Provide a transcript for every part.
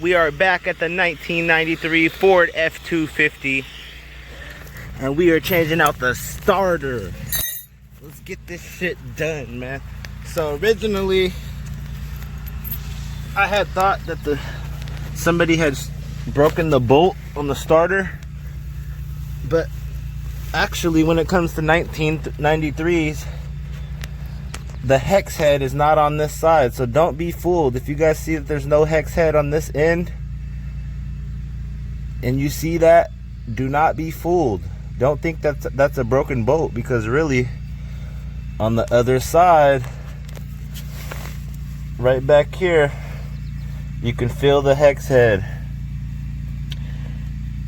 we are back at the 1993 Ford F250, and we are changing out the starter. Let's get this shit done, man. So originally, I had thought that somebody had broken the bolt on the starter, but actually, when it comes to 1993s, the hex head is not on this side, so don't be fooled. If you guys see that there's no hex head on this end, and you see that, do not be fooled. Don't think that's a broken bolt, because really, on the other side, right back here, you can feel the hex head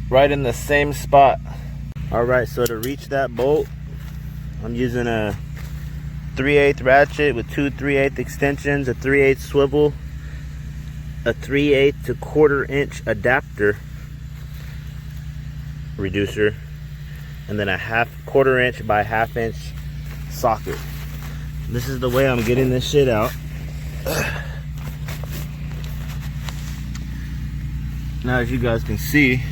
right in the same spot. Alright, so to reach that bolt, I'm using a 3/8 ratchet with two 3/8 extensions, a 3/8 swivel, a 3/8 to 1/4 inch adapter reducer, and then a 1/4 inch by 1/2 inch socket. This is the way I'm getting this shit out. Now, as you guys can see,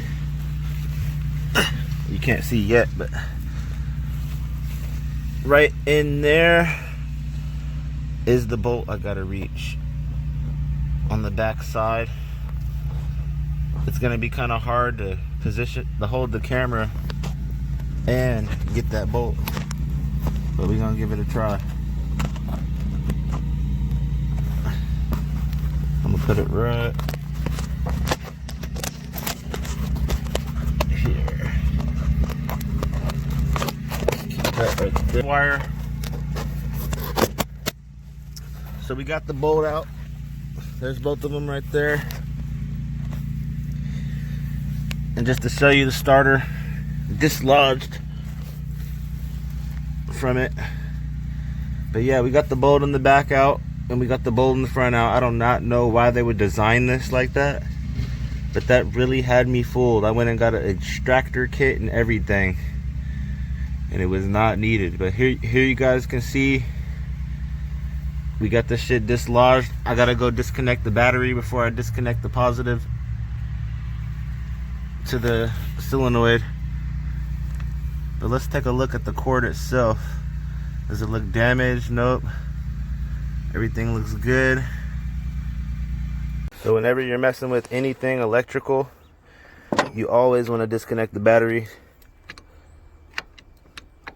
you can't see yet, but right in there is the bolt I gotta reach on the back side. It's gonna be kind of hard to hold the camera and get that bolt, but we're gonna give it a try. I'm gonna put it right here. Right there. Wire. So we got the bolt out. There's both of them right there. And just to show you the starter dislodged from it. But yeah, we got the bolt in the back out, and we got the bolt in the front out. I do not know why they would design this like that, but that really had me fooled. I went and got an extractor kit and everything, and it was not needed. But here you guys can see we got this shit dislodged. I gotta go disconnect the battery before I disconnect the positive to the solenoid. But let's take a look at the cord itself. Does it look damaged? Nope. Everything looks good. So whenever you're messing with anything electrical, you always want to disconnect the battery.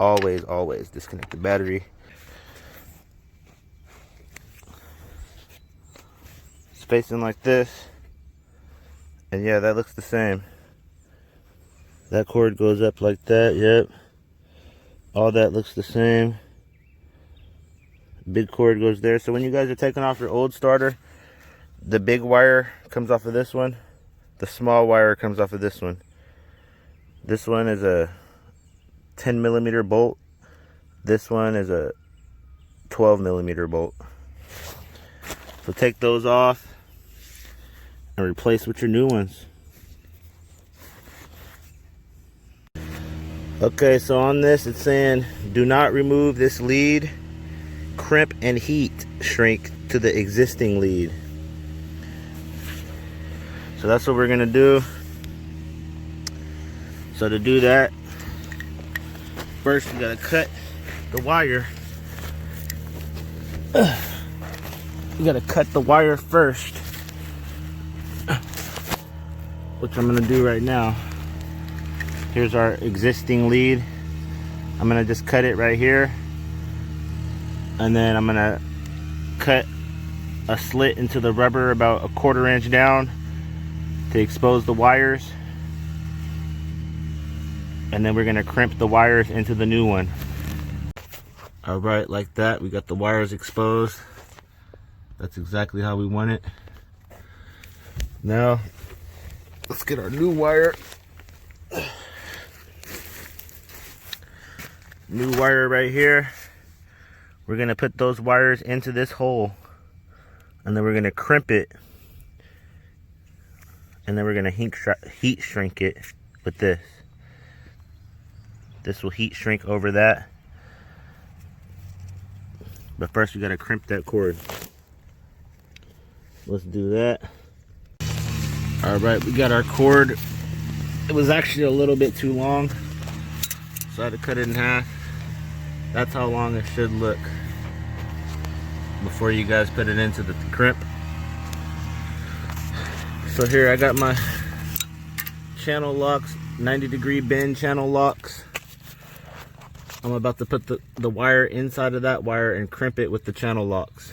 Always disconnect the battery. It's facing like this, and yeah, that looks the same. That cord goes up like that. Yep, all that looks the same. Big cord goes there. So when you guys are taking off your old starter, the big wire comes off of this one, the small wire comes off of this one. This one is a 10mm bolt. This one is a 12mm bolt. So take those off and replace with your new ones. Okay, so on this it's saying do not remove this lead, crimp and heat shrink to the existing lead. So that's what we're gonna do. So to do that, first we gotta cut the wire. You gotta cut the wire first, which I'm gonna do right now. Here's our existing lead. I'm gonna just cut it right here, and then I'm gonna cut a slit into the rubber about 1/4 inch down to expose the wires, and then we're gonna crimp the wires into the new one. All right, like that, we got the wires exposed. That's exactly how we want it. Now let's get our new wire. New wire right here. We're gonna put those wires into this hole, and then we're gonna crimp it, and then we're gonna heat shrink it with this. This will heat shrink over that. But first we gotta crimp that cord. Let's do that. All right, we got our cord. It was actually a little bit too long, so I had to cut it in half. That's how long it should look before you guys put it into the crimp. So here I got my channel locks, 90-degree bend channel locks. I'm about to put the wire inside of that wire and crimp it with the channel locks.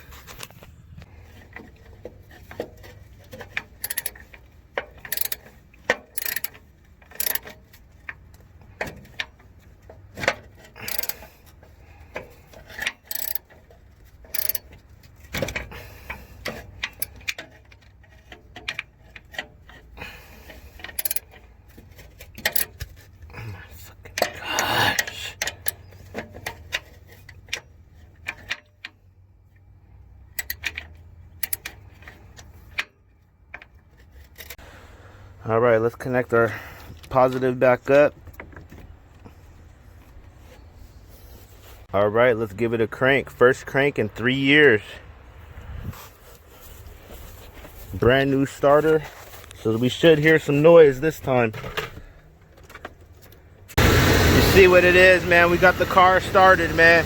All right, let's connect our positive back up. All right, let's give it a crank. First crank in 3 years. Brand new starter, so we should hear some noise this time. You see what it is, man? We got the car started, man.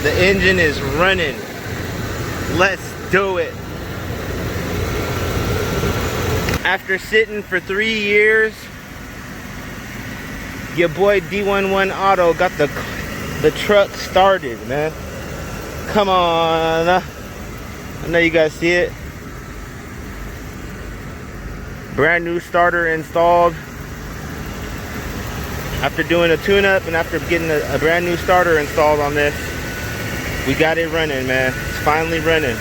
The engine is running. Let's do it. After sitting for 3 years, your boy D11 Auto got the truck started, man. Come on. I know you guys see it. Brand new starter installed. After doing a tune-up and after getting a brand new starter installed on this, we got it running, man. It's finally running.